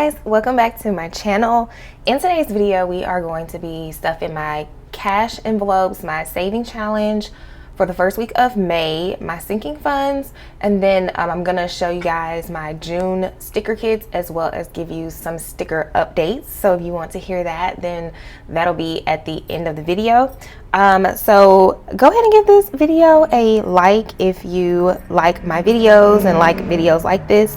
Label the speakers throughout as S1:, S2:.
S1: guys, welcome back to my channel. In today's video we are going to be stuffing my cash envelopes, my saving challenge for the first week of May, my sinking funds, and then I'm gonna show you guys my June sticker kits as well as give you some sticker updates. So if you want to hear that, then that'll be at the end of the video. So go ahead and give this video a like if you like my videos and like videos like this.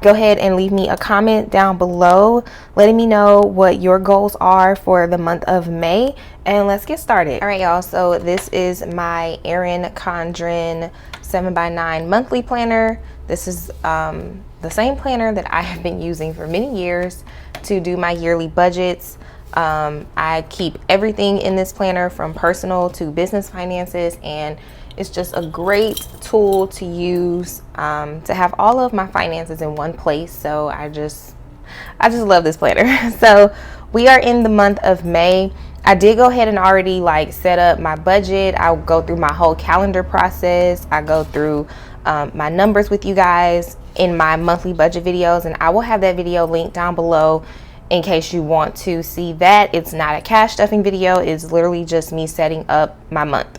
S1: Go ahead and leave me a comment down below letting me know what your goals are for the month of May, and let's get started. All right, y'all, so this is my Erin Condren 7x9 monthly planner. This is the same planner that I have been using for many years to do my yearly budgets. I keep everything in this planner from personal to business finances, and it's just a great tool to use to have all of my finances in one place. So I just love this planner. So we are in the month of May. I did go ahead and already set up my budget. I'll go through my whole calendar process. I go through my numbers with you guys in my monthly budget videos, and I will have that video linked down below in case you want to see that. It's not a cash stuffing video. It's literally just me setting up my month.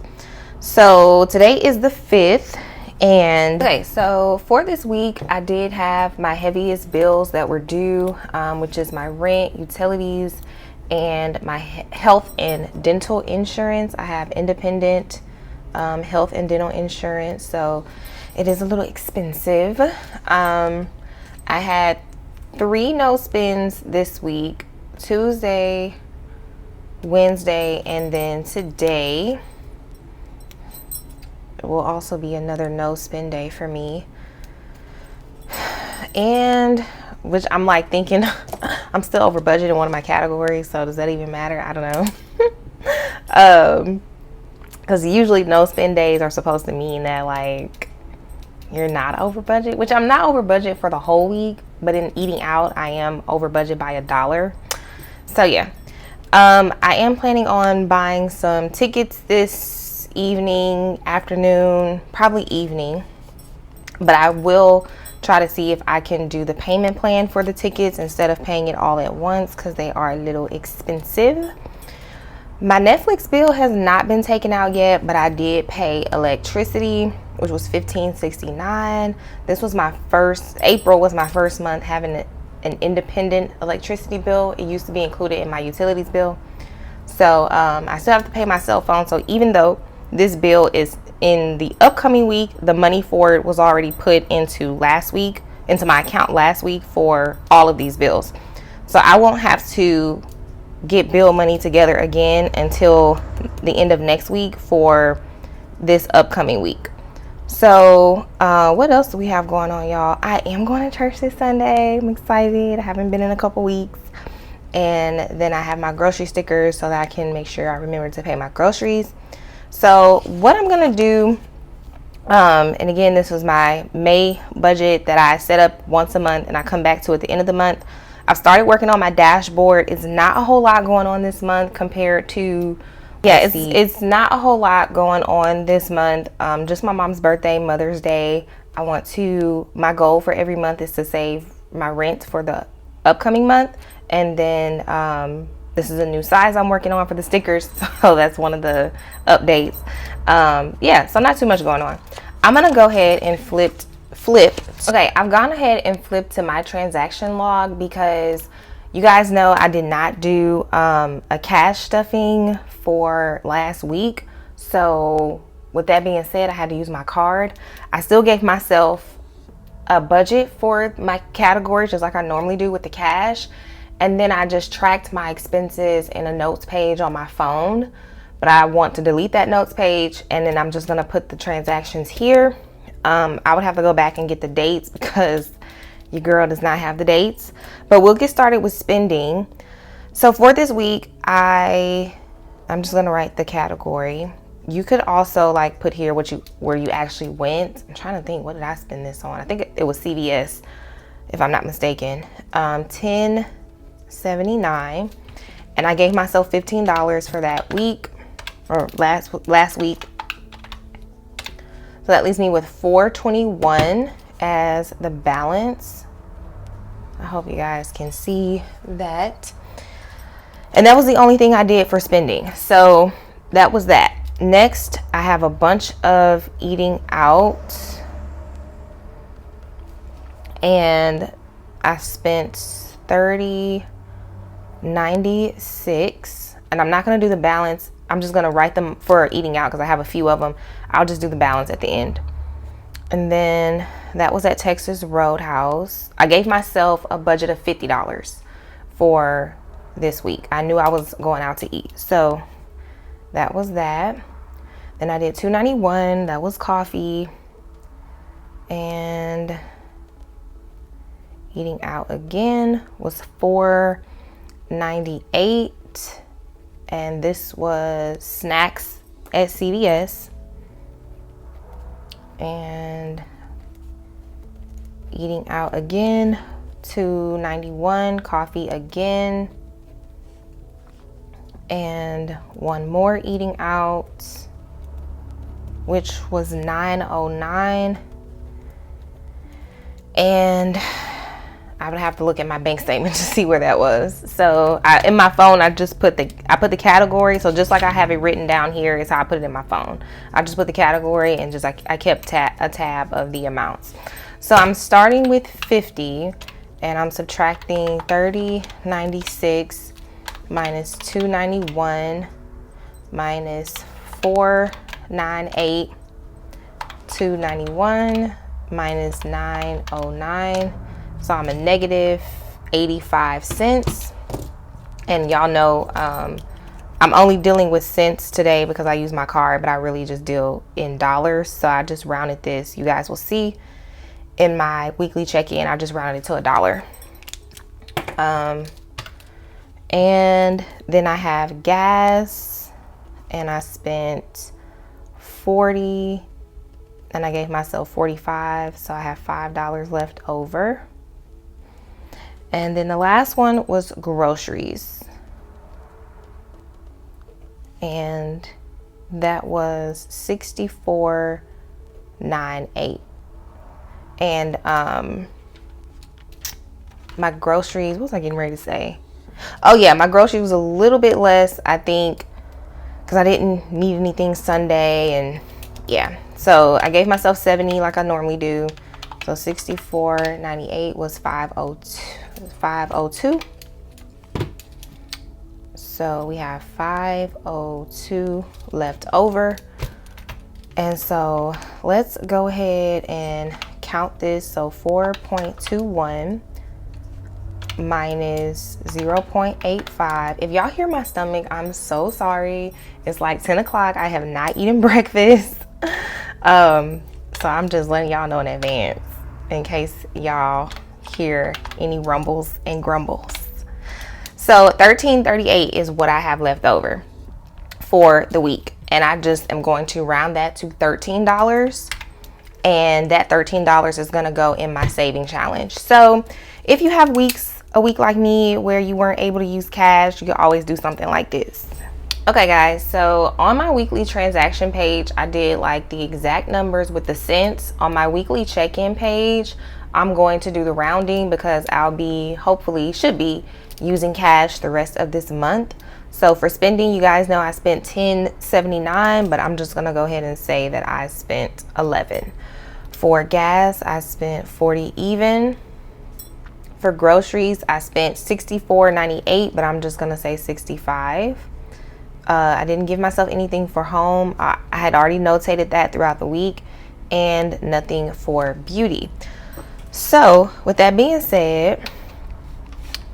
S1: So today is the 5th, and okay, so for this week I did have my heaviest bills that were due, which is my rent, utilities, and my health and dental insurance. I have independent health and dental insurance, so it is a little expensive. I had 3 no spends this week: Tuesday, Wednesday, and then today will also be another no spend day for me. And which I'm thinking I'm still over budget in one of my categories, so does that even matter? I don't know. Because usually no spend days are supposed to mean that you're not over budget, which I'm not over budget for the whole week, but in eating out I am over budget by $1. So yeah, I am planning on buying some tickets this afternoon, probably evening, but I will try to see if I can do the payment plan for the tickets instead of paying it all at once, because they are a little expensive. My Netflix bill has not been taken out yet, but I did pay electricity, which was $15.69. This was April was my first month having an independent electricity bill. It used to be included in my utilities bill. So I still have to pay my cell phone. So even though this bill is in the upcoming week, the money for it was already put into my account last week for all of these bills. So I won't have to get bill money together again until the end of next week for this upcoming week. So what else do we have going on, y'all? I am going to church this Sunday. I'm excited. I haven't been in a couple weeks. And then I have my grocery stickers so that I can make sure I remember to pay my groceries. So what I'm gonna do, and again, this was my May budget that I set up once a month and I come back to at the end of the month. I've started working on my dashboard. It's not a whole lot going on this month compared to, it's not a whole lot going on this month. Just my mom's birthday, Mother's Day. My goal for every month is to save my rent for the upcoming month. And then this is a new size I'm working on for the stickers, so that's one of the updates. So not too much going on. I'm gonna go ahead and flip. Okay, I've gone ahead and flipped to my transaction log because you guys know I did not do a cash stuffing for last week. So with that being said, I had to use my card. I still gave myself a budget for my categories just like I normally do with the cash. And then I just tracked my expenses in a notes page on my phone, but I want to delete that notes page, and then I'm just gonna put the transactions here. I would have to go back and get the dates because your girl does not have the dates, but we'll get started with spending. So for this week, I'm just gonna write the category. You could also put here where you actually went. I'm trying to think, what did I spend this on? I think it was CVS, if I'm not mistaken. $10.79, and I gave myself $15 for that week, or last week. So that leaves me with $4.21 as the balance. I hope you guys can see that. And that was the only thing I did for spending. So that was that. Next, I have a bunch of eating out. And I spent $30.96. And I'm not going to do the balance. I'm just going to write them for eating out because I have a few of them. I'll just do the balance at the end. And then that was at Texas Roadhouse. I gave myself a budget of $50 for this week. I knew I was going out to eat. So that was that. Then I did $2.91. That was coffee. And eating out again was $4.98. And this was snacks at CVS. And eating out again, $2.91, coffee again, and one more eating out, which was $9.09. And I would have to look at my bank statement to see where that was. So in my phone, I just put the category. So just like I have it written down here is how I put it in my phone. I just put the category and just I kept a tab of the amounts. So I'm starting with 50 and I'm subtracting 30.96 minus 291 minus 498, 291 minus 909. So I'm a negative 85 cents. And y'all know I'm only dealing with cents today because I use my card, but I really just deal in dollars. So I just rounded this. You guys will see in my weekly check-in, I just rounded it to $1. And then I have gas, and I spent 40, and I gave myself 45, so I have $5 left over. And then the last one was groceries, and that was $64.98. And my groceries, what was I getting ready to say? Oh yeah, my groceries was a little bit less, I think, because I didn't need anything Sunday. And yeah, so I gave myself 70 like I normally do. So $64.98 was 502. So we have 502 left over. And so let's go ahead and count this. So 4.21 minus 0.85. If y'all hear my stomach, I'm so sorry. It's like 10 o'clock. I have not eaten breakfast. So I'm just letting y'all know in advance in case y'all hear any rumbles and grumbles. So $13.38 is what I have left over for the week. And I just am going to round that to $13. And that $13 is going to go in my saving challenge. So if you have a week like me where you weren't able to use cash, you can always do something like this. Okay guys, so on my weekly transaction page, I did like the exact numbers with the cents. On my weekly check-in page, I'm going to do the rounding because I'll be, hopefully, should be using cash the rest of this month. So for spending, you guys know I spent $10.79, but I'm just gonna go ahead and say that I spent $11. For gas, I spent 40 even. For groceries, I spent $64.98, but I'm just gonna say 65. I didn't give myself anything for home. I had already notated that throughout the week, and nothing for beauty. So with that being said,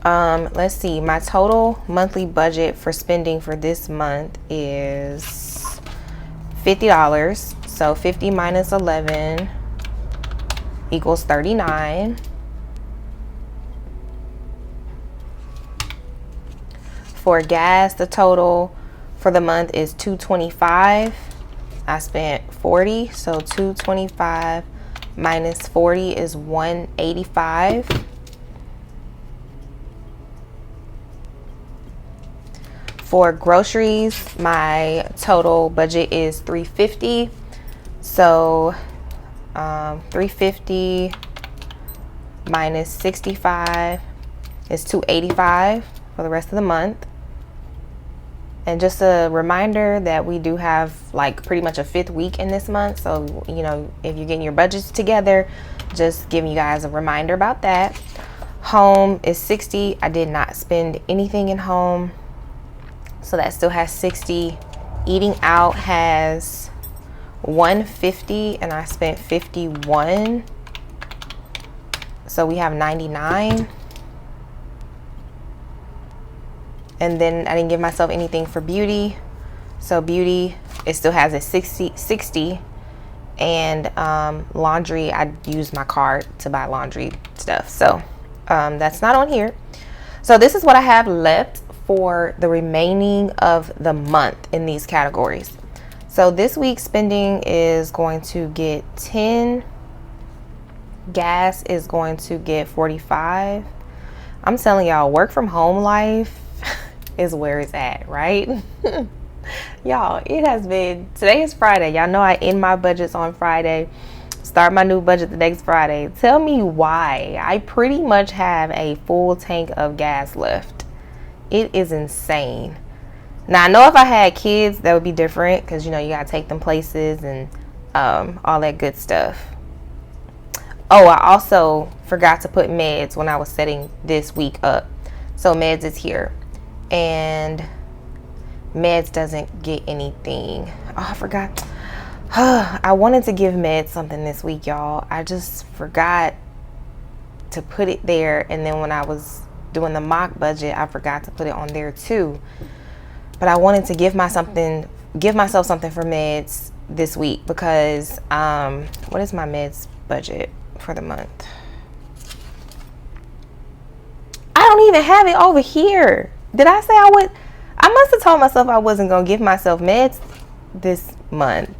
S1: let's see, my total monthly budget for spending for this month is $50. So 50 minus 11 equals 39. For gas, the total for the month is $2.25. I spent 40, so 225 minus 40 is 185. For groceries, my total budget is $350. So $350 minus 65 is 285 for the rest of the month. And just a reminder that we do have like pretty much a 5th week in this month. So, you know, if you're getting your budgets together, just giving you guys a reminder about that. Home is 60. I did not spend anything in home, so that still has 60. Eating out has 150 and I spent 51. So we have 99. And then I didn't give myself anything for beauty. So beauty, it still has a 60. And laundry, I used my card to buy laundry stuff. So that's not on here. So this is what I have left for the remaining of the month in these categories. So this week's spending is going to get 10. Gas is going to get 45. I'm telling y'all, work from home life is where it's at, right? Y'all, it has been, today is Friday. Y'all know I end my budgets on Friday, start my new budget the next Friday. Tell me why. I pretty much have a full tank of gas left. It is insane. Now I know if I had kids that would be different, because you know you gotta take them places and all that good stuff. Oh, I also forgot to put meds when I was setting this week up. So meds is here, and meds doesn't get anything. Oh, I forgot. I wanted to give meds something this week, y'all. I just forgot to put it there, and then when I was doing the mock budget, I forgot to put it on there too. But I wanted to give myself something for meds this week, because what is my meds budget for the month? I don't even have it over here. Did I say I would? I must have told myself I wasn't gonna give myself meds this month,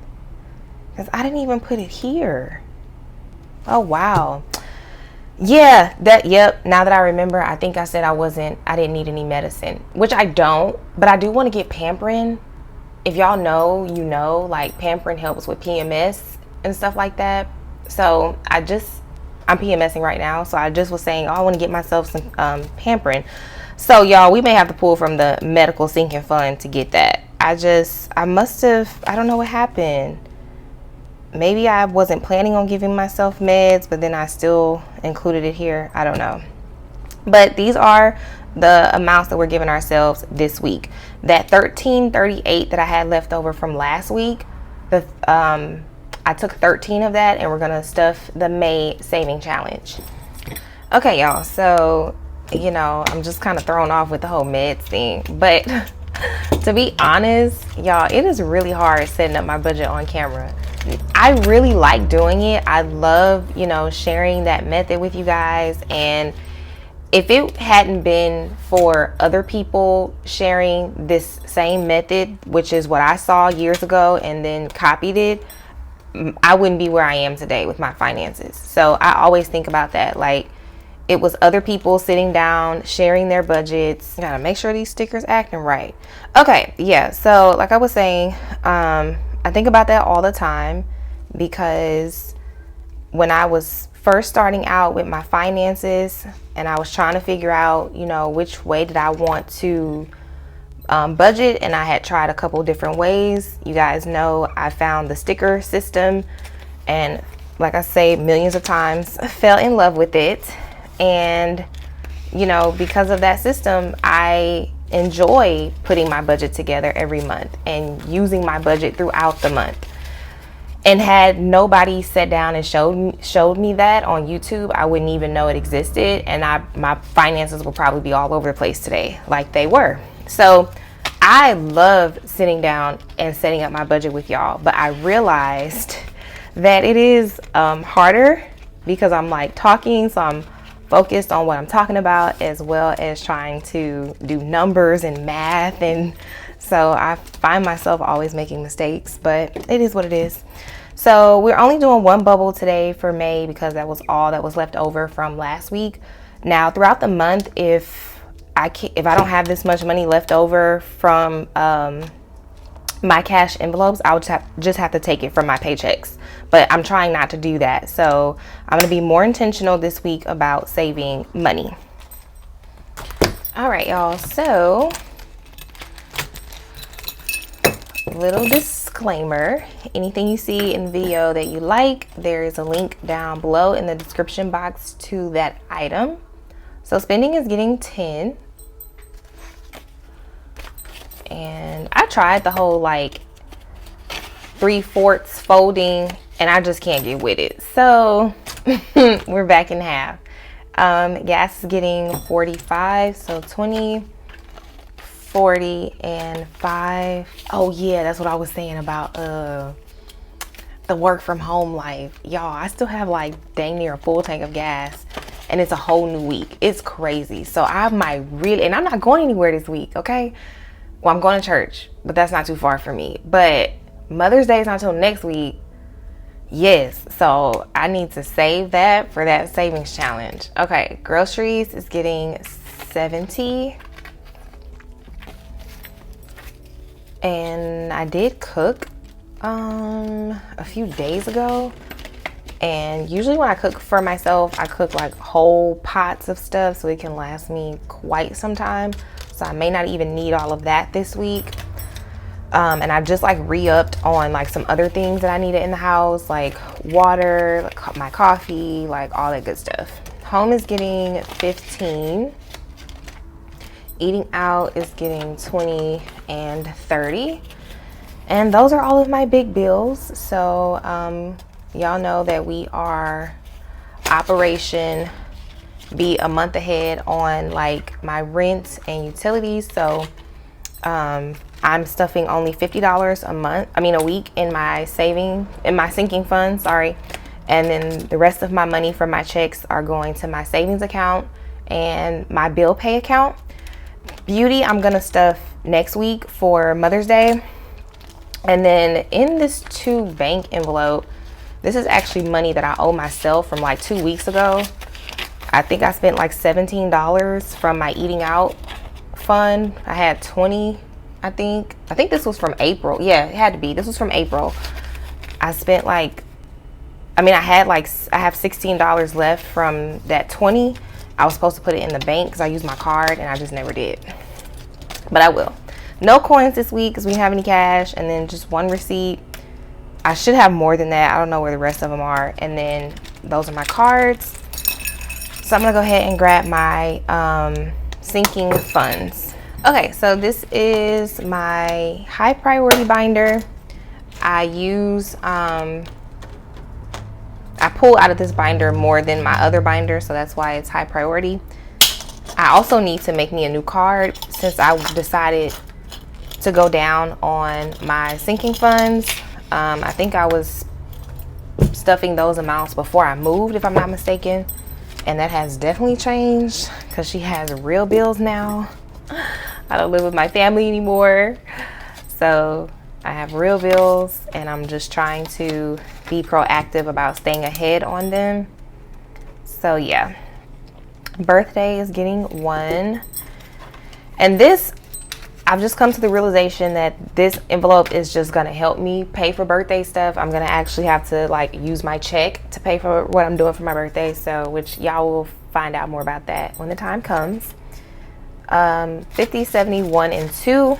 S1: because I didn't even put it here. Oh wow. Yeah, yep, now that I remember, I think I said I didn't need any medicine, which I don't, but I do want to get pampering. If y'all know, you know, like pampering helps with PMS and stuff like that. So I'm PMSing right now, so I just was saying, oh, I want to get myself some pampering. So y'all, we may have to pull from the medical sinking fund to get that. I don't know what happened. Maybe I wasn't planning on giving myself meds, but then I still included it here. I don't know. But these are the amounts that we're giving ourselves this week. That $13.38 that I had left over from last week, I took 13 of that, and we're gonna stuff the May saving challenge. Okay, y'all, so you know, I'm just kind of thrown off with the whole meds thing, but to be honest, y'all, it is really hard setting up my budget on camera. I really like doing it. I love, you know, sharing that method with you guys. And if it hadn't been for other people sharing this same method, which is what I saw years ago and then copied it, I wouldn't be where I am today with my finances. So I always think about that. Like, it was other people sitting down, sharing their budgets. Gotta make sure these stickers acting right. Okay, yeah, so like I was saying, I think about that all the time, because when I was first starting out with my finances and I was trying to figure out, you know, which way did I want to budget, and I had tried a couple different ways. You guys know I found the sticker system, and like I say millions of times, fell in love with it. And you know, because of that system, I enjoy putting my budget together every month and using my budget throughout the month. And had nobody sat down and showed me that on YouTube, I wouldn't even know it existed, and my finances would probably be all over the place today, like they were. So I love sitting down and setting up my budget with y'all, but I realized that it is harder, because I'm like talking, so I'm focused on what I'm talking about, as well as trying to do numbers and math, and so I find myself always making mistakes, but it is what it is. So we're only doing one bubble today for May, because that was all that was left over from last week. Now throughout the month, if I don't have this much money left over from my cash envelopes, I would just have to take it from my paychecks. But I'm trying not to do that. So I'm going to be more intentional this week about saving money. All right, y'all. So, little disclaimer. Anything you see in the video that you like, there is a link down below in the description box to that item. So spending is getting 10. And I tried the whole like 3/4 folding and I just can't get with it. So we're back in half. Gas is getting 45, so 20, 40, and 5. Oh yeah, that's what I was saying about the work from home life. Y'all, I still have like dang near a full tank of gas and it's a whole new week. It's crazy. So I might really, and I'm not going anywhere this week, okay? Well, I'm going to church, but that's not too far for me. But Mother's Day is not until next week. Yes, so I need to save that for that savings challenge. Okay, groceries is getting 70. And I did cook a few days ago. And usually when I cook for myself, I cook like whole pots of stuff so it can last me quite some time. So I may not even need all of that this week. And I just like re-upped on like some other things that I needed in the house, like water, like my coffee, like all that good stuff. Home is getting 15. Eating out is getting 20 and 30. And those are all of my big bills. So y'all know that we are Operation Be a month ahead on like my rent and utilities. So I'm stuffing only $50 a week in my sinking fund, sorry. And then the rest of my money from my checks are going to my savings account and my bill pay account. Beauty, I'm gonna stuff next week for Mother's Day. And then in this 2 bank envelope, this is actually money that I owe myself from like 2 weeks ago. I think I spent like $17 from my eating out fund. I had 20, I think this was from April. Yeah, it had to be. This was from April. I spent like, I have $16 left from that 20. I was supposed to put it in the bank because I used my card and I just never did. But I will. No coins this week because we didn't have any cash, and then just 1 receipt. I should have more than that. I don't know where the rest of them are. And then those are my cards. So I'm gonna go ahead and grab my sinking funds. Okay, so this is my high priority binder. I pull out of this binder more than my other binder, so that's why it's high priority. I also need to make me a new card since I decided to go down on my sinking funds. I think I was stuffing those amounts before I moved, if I'm not mistaken. And that has definitely changed because she has real bills now. I don't live with my family anymore. So I have real bills and I'm just trying to be proactive about staying ahead on them. So yeah. Birthday is getting 1. And this, I've just come to the realization that this envelope is just gonna help me pay for birthday stuff. I'm gonna actually have to like use my check to pay for what I'm doing for my birthday. So, which y'all will find out more about that when the time comes. 50, 70, 1, and 2.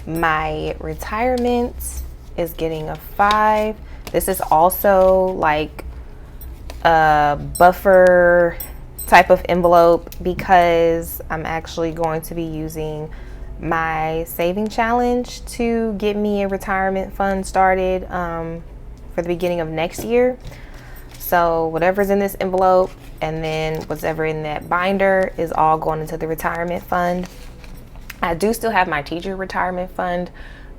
S1: My retirement is getting a 5. This is also like a buffer type of envelope because I'm actually going to be using my saving challenge to get me a retirement fund started for the beginning of next year. So whatever's in this envelope and then whatever in that binder is all going into the retirement fund. I do still have my teacher retirement fund,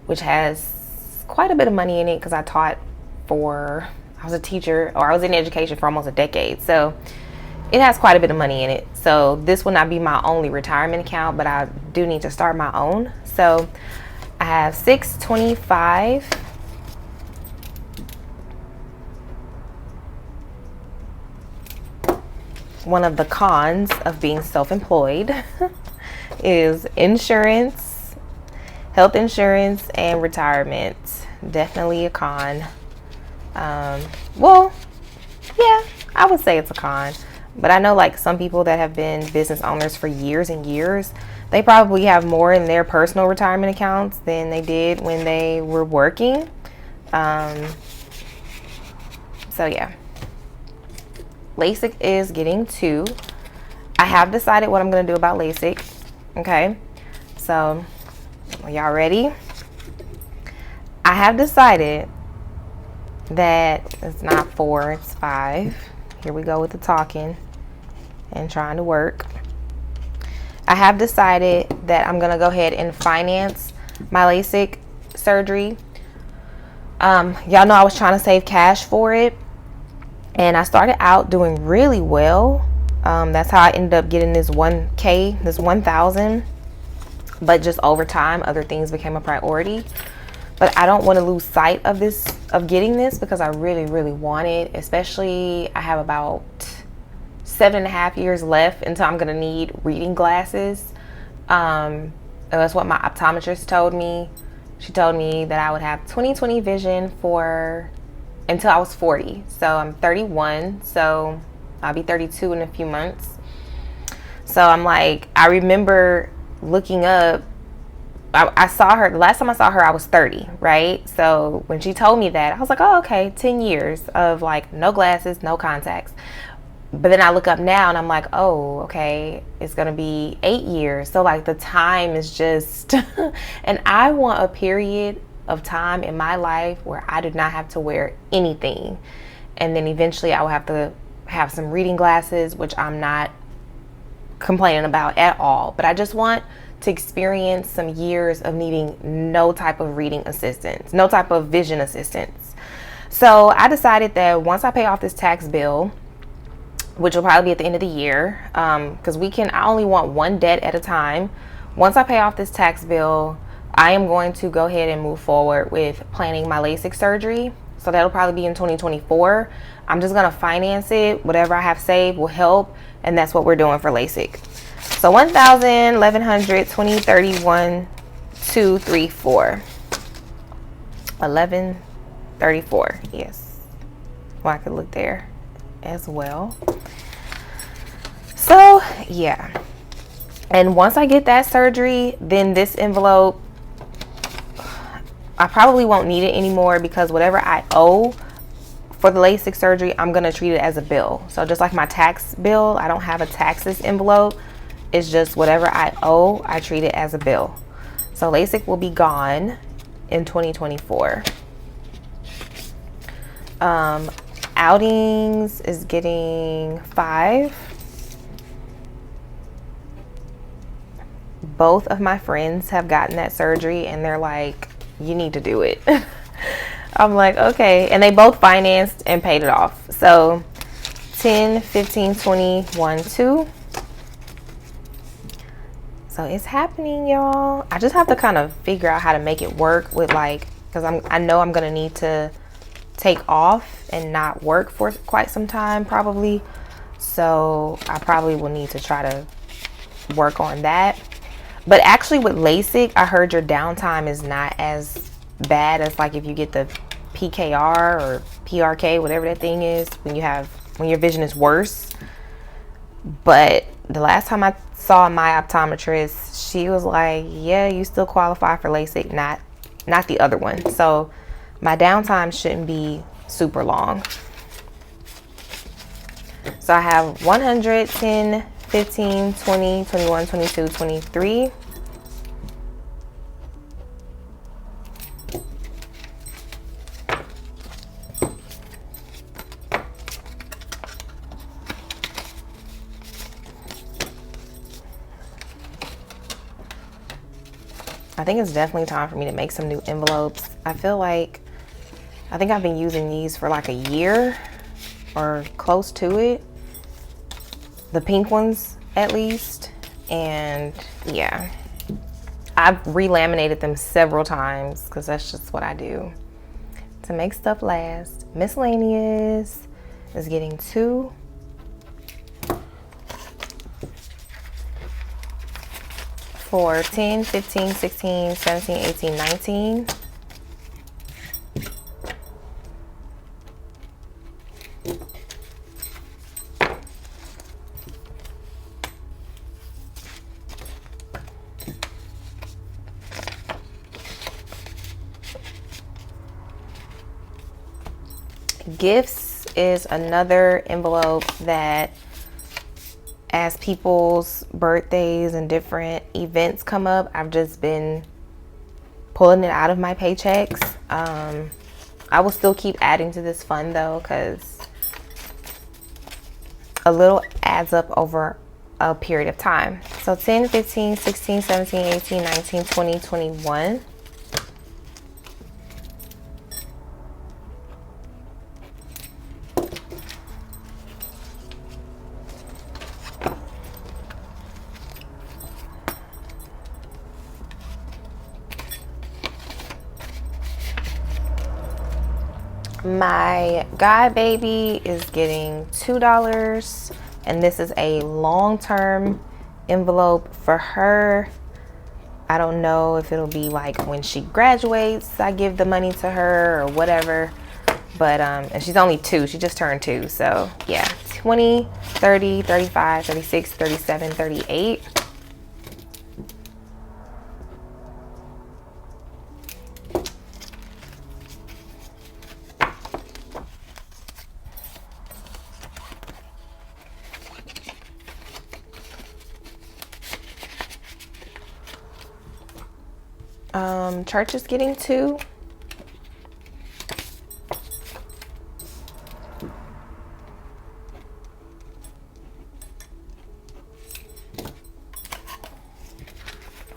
S1: which has quite a bit of money in it because I was a teacher, or I was in education for almost a decade. So it has quite a bit of money in it. So this will not be my only retirement account, but I do need to start my own. So I have 6, 25, one of the cons of being self-employed is insurance, health insurance, and retirement. Definitely a con. Well, yeah, I would say it's a con. But I know like some people that have been business owners for years and years, they probably have more in their personal retirement accounts than they did when they were working. So yeah. LASIK is getting 2. I have decided what I'm going to do about LASIK. Okay. So, are y'all ready? I have decided that it's not 4, it's 5. Here we go with the talking and trying to work. I have decided that I'm going to go ahead and finance my LASIK surgery. Y'all know I was trying to save cash for it. And I started out doing really well. That's how I ended up getting this 1K, this 1,000. But just over time, other things became a priority. But I don't want to lose sight of this, of getting this, because I really, really want it. Especially, I have about 7.5 years left until I'm gonna need reading glasses. That's what my optometrist told me. She told me that I would have 20/20 vision for until I was 40. So I'm 31, so I'll be 32 in a few months. So I'm like, I remember looking up, I saw her, the last time I saw her, I was 30, right? So when she told me that, I was like, oh, okay, 10 years of like no glasses, no contacts. But then I look up now and I'm like, oh, okay, it's gonna be 8 years. So like the time is just, and I want a period of time in my life where I do not have to wear anything. And then eventually I will have to have some reading glasses, which I'm not complaining about at all. But I just want to experience some years of needing no type of reading assistance, no type of vision assistance. So I decided that once I pay off this tax bill, which will probably be at the end of the year, because I only want one debt at a time. Once I pay off this tax bill, I am going to go ahead and move forward with planning my LASIK surgery. So that'll probably be in 2024. I'm just going to finance it. Whatever I have saved will help. And that's what we're doing for LASIK. So 1,000, 1,100, 20, 31, 2, 3, 4. 1134. Yes. Well, I could look there as well. So yeah. And once I get that surgery, then this envelope, I probably won't need it anymore, because whatever I owe for the LASIK surgery, I'm going to treat it as a bill. So just like my tax bill, I don't have a taxes envelope. It's just whatever I owe, I treat it as a bill. So LASIK will be gone in 2024. Outings is getting 5. Both of my friends have gotten that surgery and they're like, you need to do it. I'm like, okay. And they both financed and paid it off. So 10, 15, 20, 1, 2. So it's happening, y'all. I just have to kind of figure out how to make it work with like, because I know I'm going to need to take off and not work for quite some time probably. So I probably will need to try to work on that. But actually with LASIK, I heard your downtime is not as bad as like if you get the PKR or PRK, whatever that thing is, when your vision is worse. But the last time I saw my optometrist, she was like, yeah, you still qualify for LASIK, not the other one. So my downtime shouldn't be super long. So I have 110, 15, 20, 21, 22, 23. I think it's definitely time for me to make some new envelopes. I think I've been using these for like a year or close to it. The pink ones at least. And yeah, I've re-laminated them several times because that's just what I do to make stuff last. Miscellaneous is getting 2. for 10, 15, 16, 17, 18, 19. Gifts is another envelope that, as people's birthdays and different events come up, I've just been pulling it out of my paychecks. I will still keep adding to this fund though, because a little adds up over a period of time. So 10, 15, 16, 17, 18, 19, 20, 21. My god baby is getting $2, and this is a long-term envelope for her. I don't know if it'll be like when she graduates I give the money to her or whatever, but and she's only 2, she just turned 2, so yeah. 20, 30, 35, 36, 37, 38. Church is getting 2.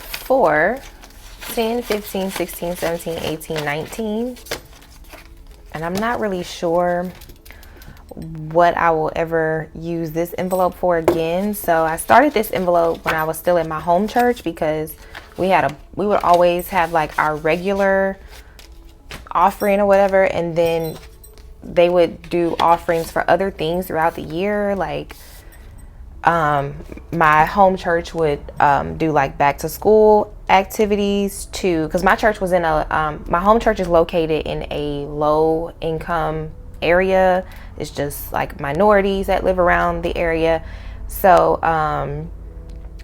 S1: For 10, 15, 16, 17, 18, 19. And I'm not really sure what I will ever use this envelope for again. So I started this envelope when I was still at my home church, because we would always have like our regular offering or whatever, and then they would do offerings for other things throughout the year. Like my home church would do like back to school activities too, because my church was in a my home church is located in a low income area. It's just like minorities that live around the area. So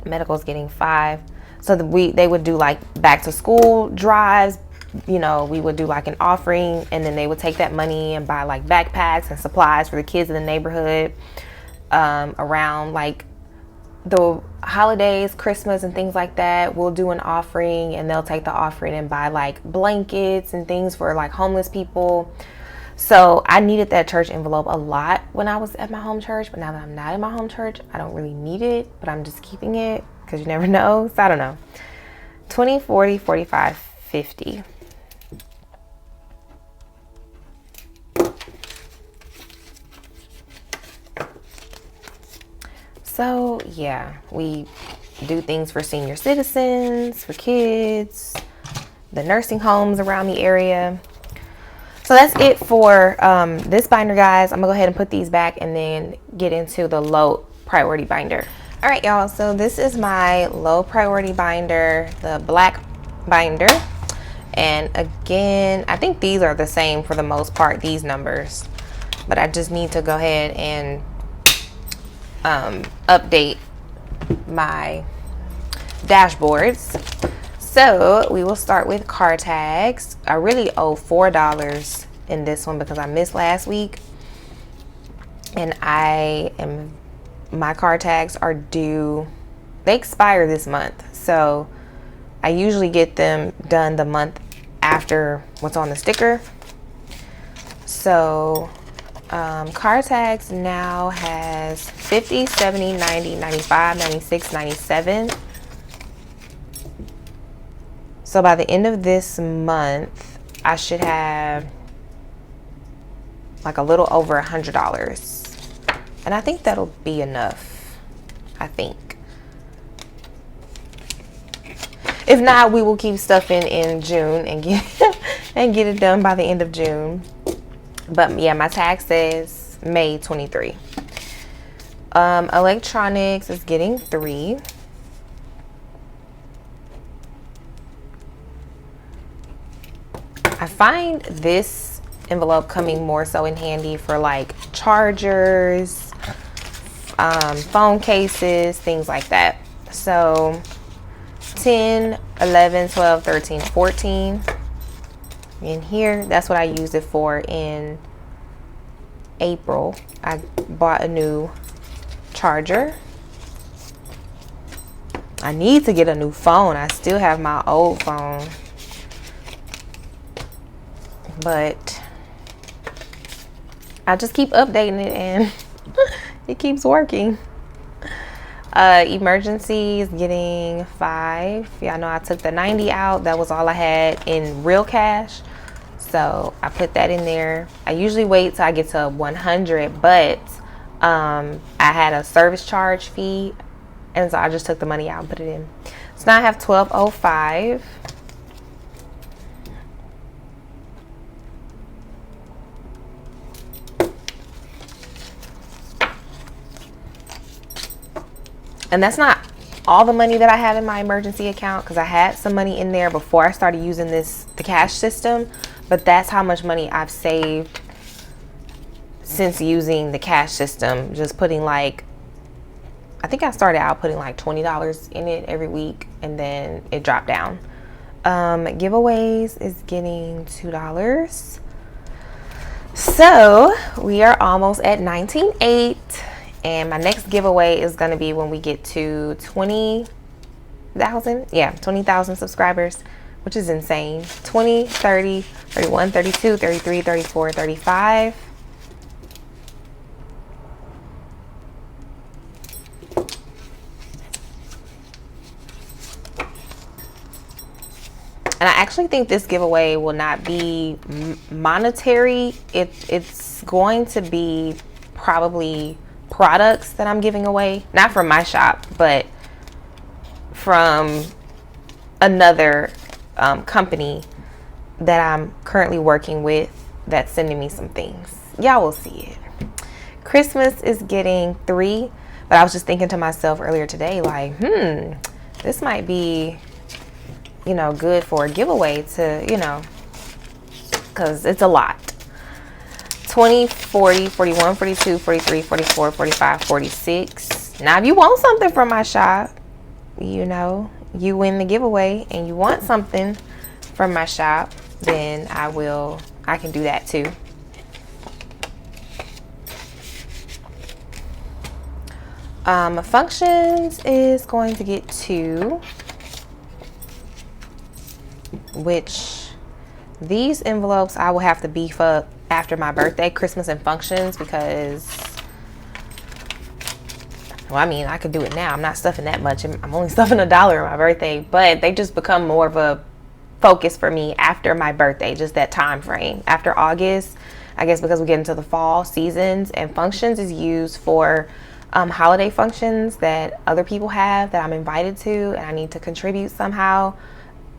S1: medical's getting 5. So they would do like back to school drives. You know, we would do like an offering, and then they would take that money and buy like backpacks and supplies for the kids in the neighborhood around like the holidays, Christmas and things like that. We'll do an offering, and they'll take the offering and buy like blankets and things for like homeless people. So I needed that church envelope a lot when I was at my home church, but now that I'm not in my home church, I don't really need it, but I'm just keeping it because you never know. So I don't know. 20, 40, 45, 50. So yeah, we do things for senior citizens, for kids, the nursing homes around the area. So that's it for this binder, guys. I'm gonna go ahead and put these back and then get into the low priority binder. All right, y'all, so this is my low priority binder, the black binder. And again, I think these are the same for the most part, these numbers, but I just need to go ahead and update my dashboards. So we will start with car tags. I really owe $4 in this one because I missed last week, and my car tags are due, they expire this month, so I usually get them done the month after what's on the sticker. So car tags now has 50, 70, 90, 95, 96, 97. So by the end of this month, I should have like a little over $100. And I think that'll be enough, I think. If not, we will keep stuff in June and get it done by the end of June. But yeah, my tag says May 23. Electronics is getting 3. I find this envelope coming more so in handy for like chargers, phone cases, things like that. So 10, 11, 12, 13, 14 in here. That's what I used it for in April. I bought a new charger. I need to get a new phone. I still have my old phone, but I just keep updating it and it keeps working. Emergencies, getting 5. Yeah, I know I took the 90 out. That was all I had in real cash, so I put that in there. I usually wait till I get to 100, but I had a service charge fee, and so I just took the money out and put it in. So now I have 1205. And that's not all the money that I have in my emergency account, because I had some money in there before I started using the cash system, but that's how much money I've saved since using the cash system. Just putting like, I think I started out putting like $20 in it every week, and then it dropped down. Giveaways is getting $2. So we are almost at 19.8. And my next giveaway is going to be when we get to 20,000. Yeah, 20,000 subscribers, which is insane. 20, 30, 31, 32, 33, 34, 35. And I actually think this giveaway will not be monetary. It's going to be probably products that I'm giving away, not from my shop, but from another company that I'm currently working with that's sending me some things. Y'all will see it. Christmas is getting 3, but I was just thinking to myself earlier today, like, this might be, you know, good for a giveaway to, you know, because it's a lot. 20, 40, 41, 42, 43, 44, 45, 46. Now, if you want something from my shop, you know, you win the giveaway and you want something from my shop, then I can do that too. Functions is going to get 2, which these envelopes I will have to beef up after my birthday, Christmas and functions, because, well, I mean, I could do it now. I'm not stuffing that much. I'm only stuffing $1 on my birthday, but they just become more of a focus for me after my birthday, just that time frame. After August, I guess because we get into the fall seasons, and functions is used for holiday functions that other people have that I'm invited to and I need to contribute somehow.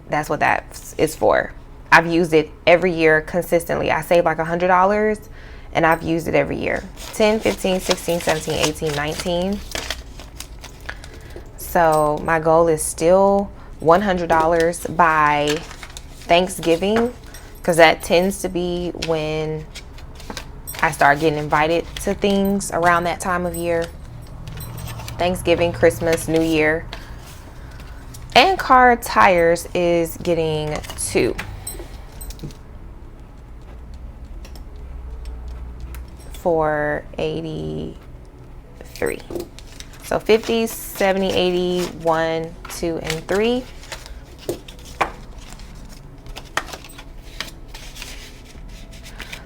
S1: That's what that is for. I've used it every year consistently. I save like $100 and I've used it every year. 10, 15, 16, 17, 18, 19. So my goal is still $100 by Thanksgiving, because that tends to be when I start getting invited to things around that time of year. Thanksgiving, Christmas, New Year. And car tires is getting 2. For 83. So 50, 70, 80, 1, 2, and 3.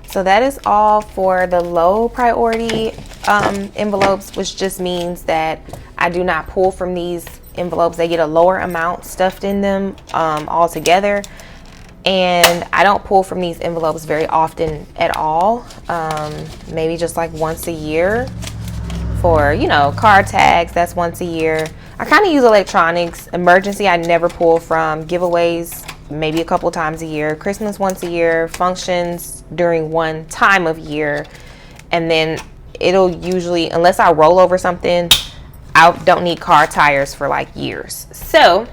S1: So that is all for the low priority envelopes, which just means that I do not pull from these envelopes. They get a lower amount stuffed in them altogether. And I don't pull from these envelopes very often at all. Maybe just like once a year for, you know, car tags. That's once a year. I kind of use electronics. Emergency, I never pull from. Giveaways, maybe a couple times a year. Christmas once a year. Functions during one time of year. And then it'll usually, unless I roll over something, I don't need car tires for like years. So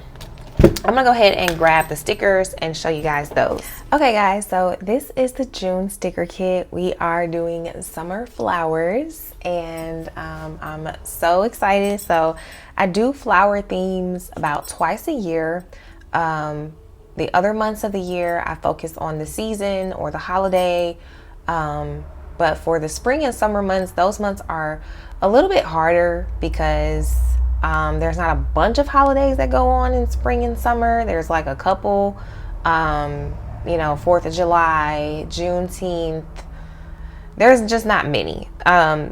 S1: I'm gonna go ahead and grab the stickers and show you guys those. Okay guys, so this is the June sticker kit. We are doing summer flowers, and I'm so excited. So I do flower themes about twice a year. The other months of the year I focus on the season or the holiday, but for the spring and summer months, those months are a little bit harder because there's not a bunch of holidays that go on in spring and summer. There's like a couple, you know, 4th of July, Juneteenth. There's just not many.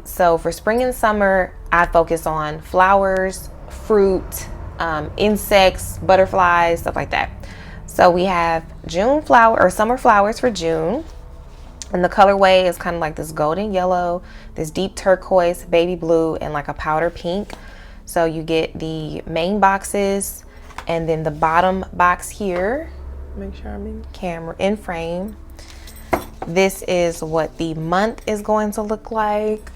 S1: So for spring and summer, I focus on flowers, fruit, insects, butterflies, stuff like that. So we have June flower or summer flowers for June. And the colorway is kind of like this golden yellow, this deep turquoise, baby blue, and like a powder pink. So you get the main boxes, and then the bottom box here. Make sure I'm in camera, in frame. This is what the month is going to look like.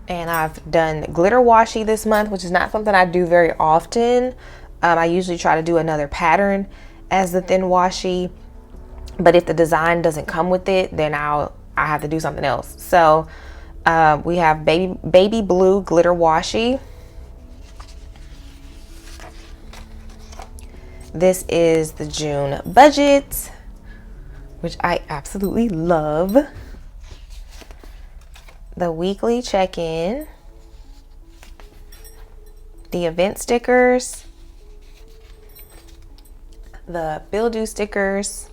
S1: And I've done glitter washi this month, which is not something I do very often. I usually try to do another pattern as the thin washi. But if the design doesn't come with it, then I have to do something else. So we have baby blue glitter washi. This is the June budget, which I absolutely love. The weekly check-in, the event stickers, the bill due stickers.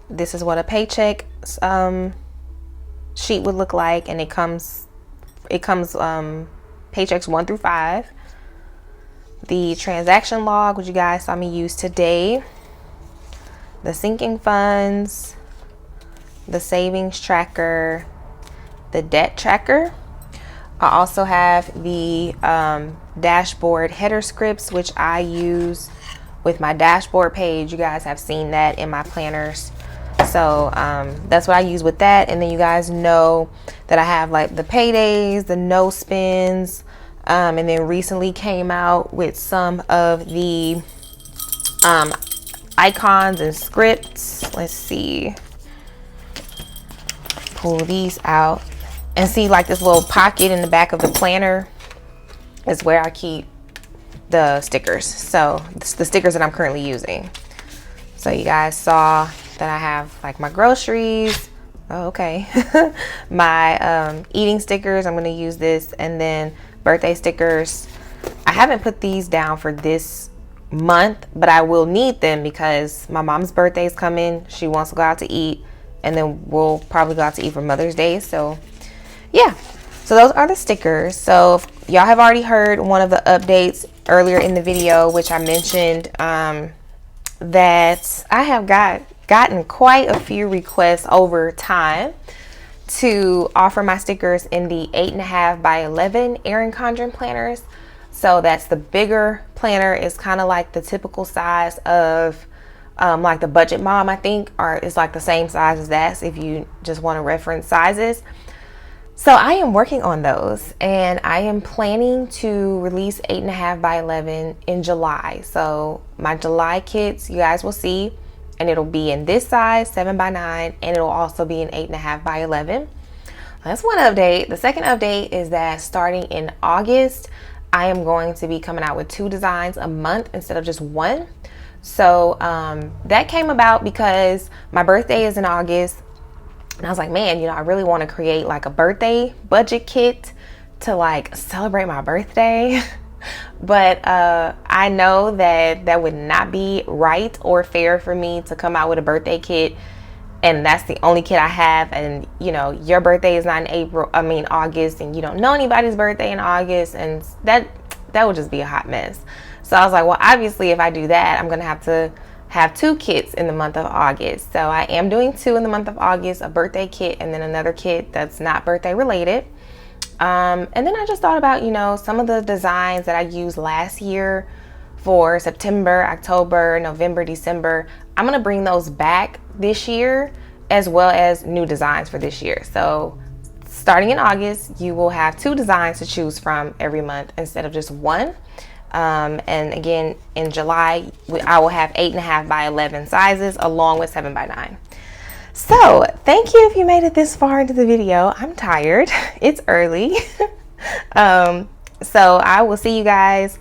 S1: This is what a paycheck sheet would look like, and it comes paychecks 1 through 5. The transaction log, which you guys saw me use today, the sinking funds, the savings tracker, the debt tracker. I also have the dashboard header scripts, which I use with my dashboard page. You guys have seen that in my planners. So that's what I use with that. And then you guys know that I have like the paydays, the no spends, and then recently came out with some of the icons and scripts. Let's see, pull these out and see, like this little pocket in the back of the planner is where I keep the stickers. So the stickers that I'm currently using. So you guys saw that I have like my groceries. Oh, okay. My eating stickers, I'm going to use this, and then birthday stickers. I haven't put these down for this month, but I will need them because my mom's birthday is coming. She wants to go out to eat, and then we'll probably go out to eat for Mother's Day. So yeah, so those are the stickers. So y'all have already heard one of the updates earlier in the video, which I mentioned that I have gotten quite a few requests over time to offer my stickers in the 8.5 by 11 Erin Condren planners. So that's the bigger planner. Is kind of like the typical size of like the Budget Mom, I think, or it's like the same size as that if you just want to reference sizes. So I am working on those, and I am planning to release 8.5 by 11 in July. So my July kits, you guys will see, and it'll be in this size, 7 by 9, and it'll also be in 8.5 by 11. That's one update. The second update is that starting in August, I am going to be coming out with 2 designs a month instead of just 1. So that came about because my birthday is in August. And I was like, man, you know, I really want to create like a birthday budget kit to like celebrate my birthday. But I know that that would not be right or fair for me to come out with a birthday kit, and that's the only kit I have. And you know, your birthday is not in August, and you don't know anybody's birthday in August, and that would just be a hot mess. So I was like, well, obviously if I do that, I'm gonna have to have 2 kits in the month of August. So I am doing 2 in the month of August, a birthday kit and then another kit that's not birthday related. And then I just thought about, you know, some of the designs that I used last year for September, October, November, December. I'm gonna bring those back this year, as well as new designs for this year. So starting in August, you will have 2 designs to choose from every month instead of just 1. And again, in July, I will have 8.5 by 11 sizes along with 7 by 9. So thank you if you made it this far into the video. I'm tired. It's early. So I will see you guys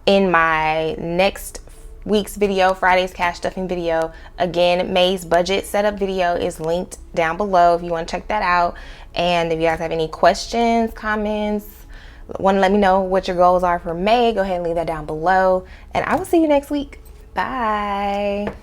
S1: in my next week's video, Friday's cash stuffing video. Again, May's budget setup video is linked down below if you want to check that out. And if you guys have any questions, comments, want to let me know what your goals are for May, go ahead and leave that down below. And I will see you next week. Bye.